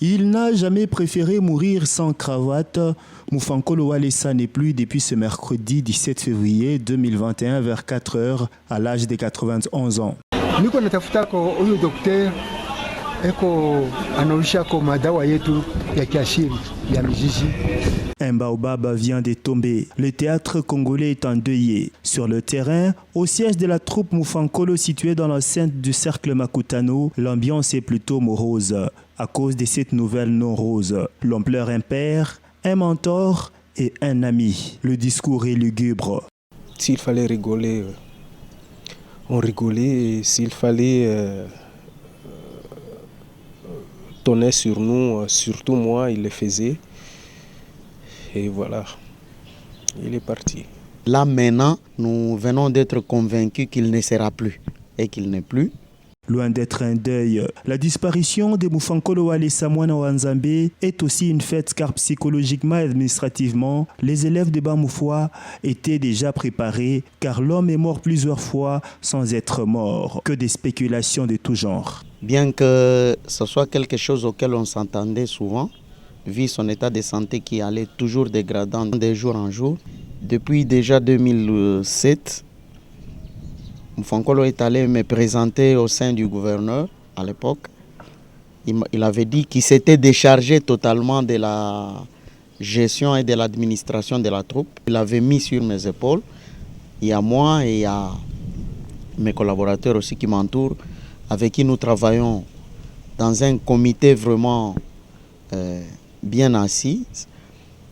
Il n'a jamais préféré mourir sans cravate. Mufankolo Walesa n'est plus depuis ce mercredi 17 février 2021 vers 4 heures à l'âge de 91 ans. Niko natafutako huyu daktari eko anaoshako madawa yetu ya kiasili ya mizizi. Un baobab vient de tomber. Le théâtre congolais est endeuillé. Sur le terrain, au siège de la troupe Mufankolo située dans l'enceinte du cercle Makutano, l'ambiance est plutôt morose à cause de cette nouvelle non-rose. L'ampleur impère, un mentor et un ami. Le discours est lugubre. S'il fallait rigoler, on rigolait. Et s'il fallait tonner sur nous, surtout moi, il le faisait. Et voilà, il est parti. Là maintenant, nous venons d'être convaincus qu'il ne sera plus et qu'il n'est plus. Loin d'être un deuil, la disparition de Mufankolo Walesa Mwana Wanzambe est aussi une fête car psychologiquement et administrativement, les élèves de Bamoufoua étaient déjà préparés car l'homme est mort plusieurs fois sans être mort. Que des spéculations de tout genre. Bien que ce soit quelque chose auquel on s'entendait souvent, vu son état de santé qui allait toujours dégradant de jour en jour. Depuis déjà 2007, Mufankolo est allé me présenter au sein du gouverneur à l'époque. Il avait dit qu'il s'était déchargé totalement de la gestion et de l'administration de la troupe. Il avait mis sur mes épaules. Il y a moi et il y a mes collaborateurs aussi qui m'entourent, avec qui nous travaillons dans un comité vraiment bien assis.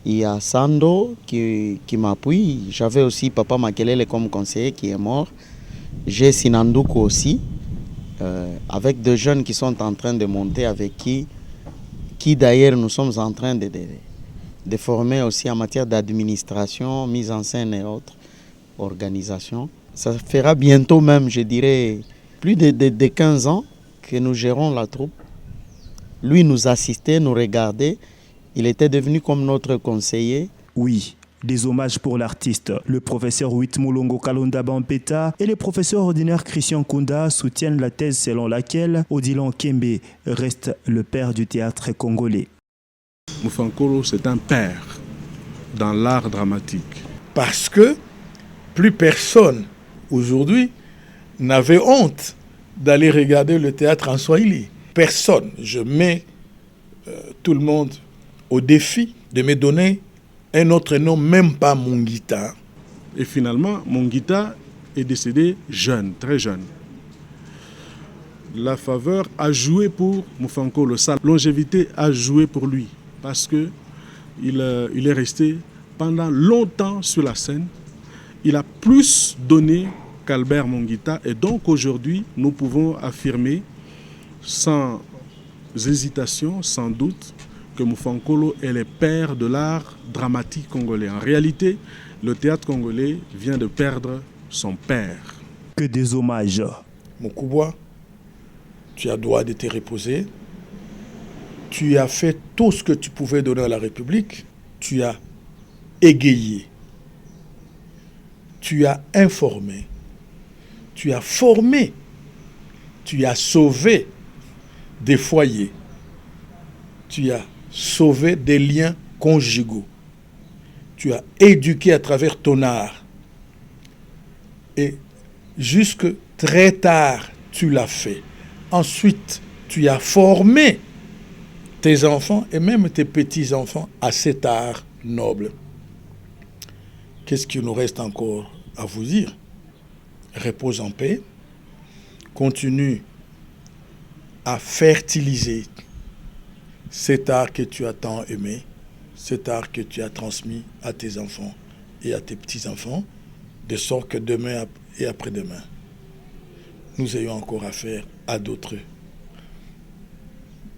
Il y a Sando qui m'appuie. J'avais aussi Papa Makelele comme conseiller qui est mort. J'ai Sinandouko aussi, avec deux jeunes qui sont en train de monter, avec qui d'ailleurs nous sommes en train de former aussi en matière d'administration, mise en scène et autres organisations. Ça fera bientôt même, je dirais, plus de 15 ans que nous gérons la troupe. Lui nous assistait, nous regardait. Il était devenu comme notre conseiller. Oui, des hommages pour l'artiste. Le professeur Huitmoulongo Kalonda Bampeta et le professeur ordinaire Christian Kunda soutiennent la thèse selon laquelle Odilon Kembe reste le père du théâtre congolais. Mufankolo, c'est un père dans l'art dramatique. Parce que plus personne aujourd'hui n'avait honte d'aller regarder le théâtre en Swahili. Personne. Je mets tout le monde au défi de me donner un autre nom, même pas Mongita. Et finalement, Mongita est décédé jeune, très jeune. La faveur a joué pour Mufankolo. Sa longévité a joué pour lui. Parce qu'il est resté pendant longtemps sur la scène. Il a plus donné qu'Albert Mongita. Et donc aujourd'hui, nous pouvons affirmer sans hésitation, sans doute, que Mufankolo est le père de l'art dramatique congolais. En réalité, le théâtre congolais vient de perdre son père. Que des hommages. Moukouboua, tu as droit de te reposer. Tu as fait tout ce que tu pouvais donner à la République. Tu as égayé. Tu as informé. Tu as formé. Tu as sauvé des foyers. Tu as sauvé des liens conjugaux. Tu as éduqué à travers ton art. Et jusque très tard, tu l'as fait. Ensuite, tu as formé tes enfants et même tes petits-enfants à cet art noble. Qu'est-ce qu'il nous reste encore à vous dire? Repose en paix. Continue à fertiliser cet art que tu as tant aimé, cet art que tu as transmis à tes enfants et à tes petits-enfants, de sorte que demain et après-demain, nous ayons encore affaire à d'autres,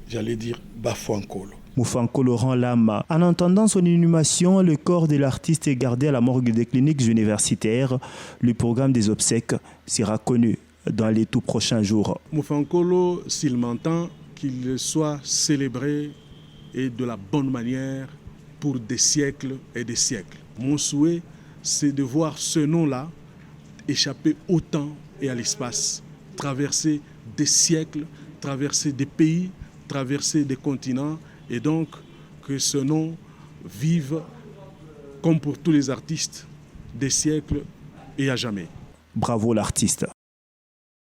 j'allais dire, Bafuankolo. Mufankolo rend l'âme. En entendant son inhumation, le corps de l'artiste est gardé à la morgue des cliniques universitaires. Le programme des obsèques sera connu dans les tout prochains jours. Mufankolo, s'il m'entend, qu'il soit célébré et de la bonne manière pour des siècles et des siècles. Mon souhait, c'est de voir ce nom-là échapper au temps et à l'espace, traverser des siècles, traverser des pays, traversé des continents et donc que ce nom vive, comme pour tous les artistes, des siècles et à jamais. Bravo l'artiste.